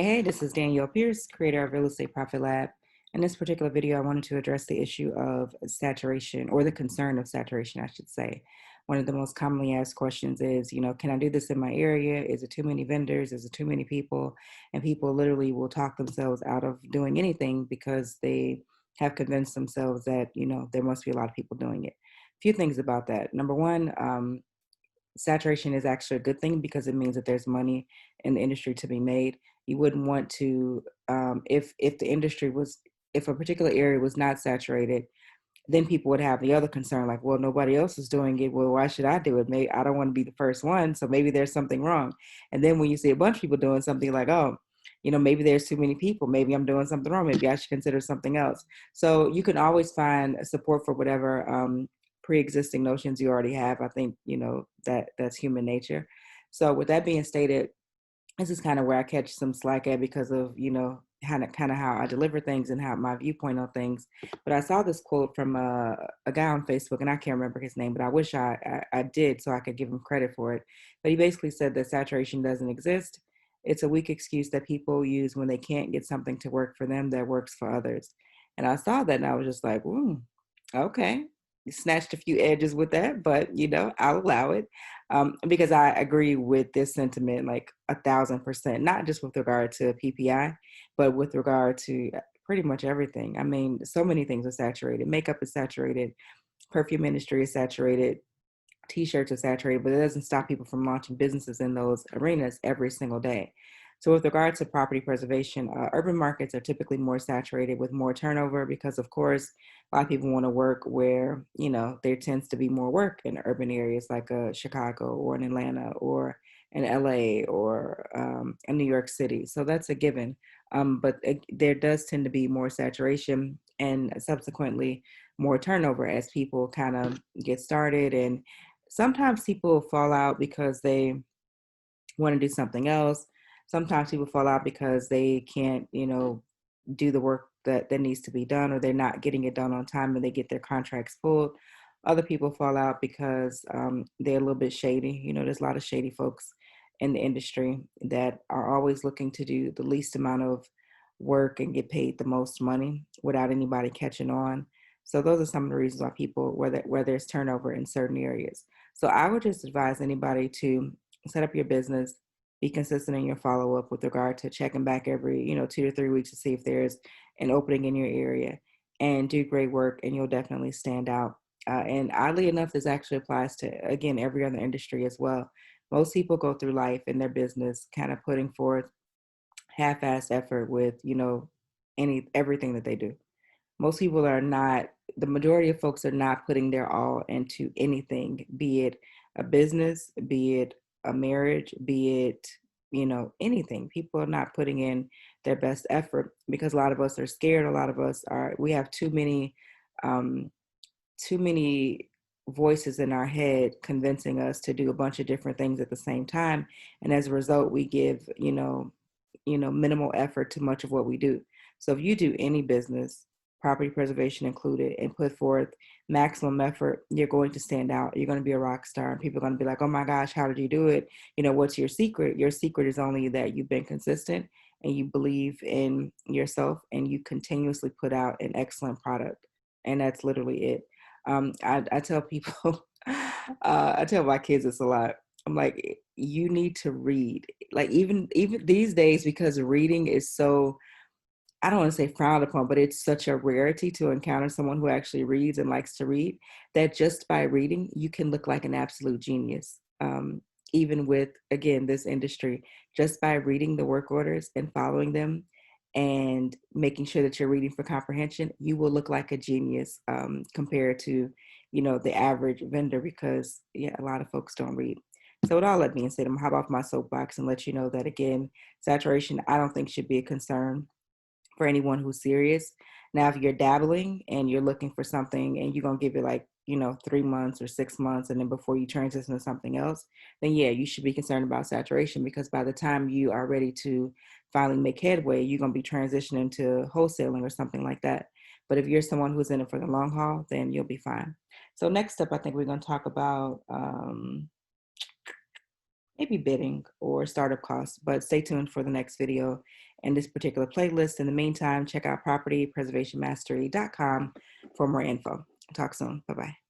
Hey, this is Danielle Pierce, creator of Real Estate Profit Lab. In this particular video, I wanted to address the issue of saturation, or the concern of saturation, I should say. One of the most commonly asked questions is, can I do this in my area? Is it too many vendors? Is it too many people? And people literally will talk themselves out of doing anything because they have convinced themselves that, there must be a lot of people doing it. A few things about that. Number one, saturation is actually a good thing because it means that there's money in the industry to be made. You wouldn't want to, if the industry was, if a particular area was not saturated, then people would have the other concern, like, well, nobody else is doing it. Well, why should I do it? Maybe I don't want to be the first one, so maybe there's something wrong. And then when you see a bunch of people doing something, like, oh, maybe there's too many people. Maybe I'm doing something wrong. Maybe I should consider something else. So you can always find support for whatever pre-existing notions you already have. I think that's human nature. So with that being stated, this is kind of where I catch some slack at because of kind of how I deliver things and how my viewpoint on things. But I saw this quote from a guy on Facebook, and I can't remember his name, but I wish I did so I could give him credit for it. But he basically said that saturation doesn't exist. It's a weak excuse that people use when they can't get something to work for them that works for others. And I saw that and I was just like, ooh, okay. Snatched a few edges with that, but I'll allow it, because I agree with this sentiment like 1,000%, not just with regard to PPI, but with regard to pretty much everything. I mean, so many things are saturated. Makeup is saturated, perfume industry is saturated, t-shirts are saturated, but it doesn't stop people from launching businesses in those arenas every single day. So with regard to property preservation, urban markets are typically more saturated with more turnover because, of course, a lot of people want to work where, there tends to be more work in urban areas like Chicago or in Atlanta or in LA or in New York City. So that's a given. But there does tend to be more saturation and subsequently more turnover as people kind of get started. And sometimes people fall out because they want to do something else. Sometimes people fall out because they can't, do the work that needs to be done, or they're not getting it done on time and they get their contracts pulled. Other people fall out because they're a little bit shady. There's a lot of shady folks in the industry that are always looking to do the least amount of work and get paid the most money without anybody catching on. So those are some of the reasons why people, where there's turnover in certain areas. So I would just advise anybody to set up your business, be consistent in your follow-up with regard to checking back every 2 to 3 weeks to see if there's an opening in your area, and do great work, and you'll definitely stand out. And oddly enough, this actually applies to, again, every other industry as well. Most people go through life in their business kind of putting forth half-assed effort with everything that they do. Most people are not, the majority of folks are not putting their all into anything, be it a business, be it a marriage, be it, anything. People are not putting in their best effort because a lot of us are scared. A lot of us we have um, too many voices in our head convincing us to do a bunch of different things at the same time. And as a result, we give, minimal effort to much of what we do. So if you do any business, property preservation included, and put forth maximum effort, you're going to stand out. You're going to be a rock star, and people are going to be like, oh my gosh, how did you do it? What's your secret? Your secret is only that you've been consistent and you believe in yourself and you continuously put out an excellent product. And that's literally it. I tell people, I tell my kids this a lot. I'm like, you need to read. Like even these days, because reading is so, I don't want to say frowned upon, but it's such a rarity to encounter someone who actually reads and likes to read, that just by reading, you can look like an absolute genius. Even with, again, this industry, just by reading the work orders and following them and making sure that you're reading for comprehension, you will look like a genius compared to, the average vendor, because yeah, a lot of folks don't read. So with all that being said, I'm gonna hop off my soapbox and let you know that, again, saturation, I don't think should be a concern for anyone who's serious. Now, if you're dabbling and you're looking for something and you're going to give it like, 3 months or 6 months, and then before you transition to something else, then yeah, you should be concerned about saturation, because by the time you are ready to finally make headway, you're going to be transitioning to wholesaling or something like that. But if you're someone who's in it for the long haul, then you'll be fine. So next up, I think we're going to talk about maybe bidding or startup costs, but stay tuned for the next video. in this particular playlist. In the meantime, check out propertypreservationmastery.com for more info. Talk soon. Bye-bye.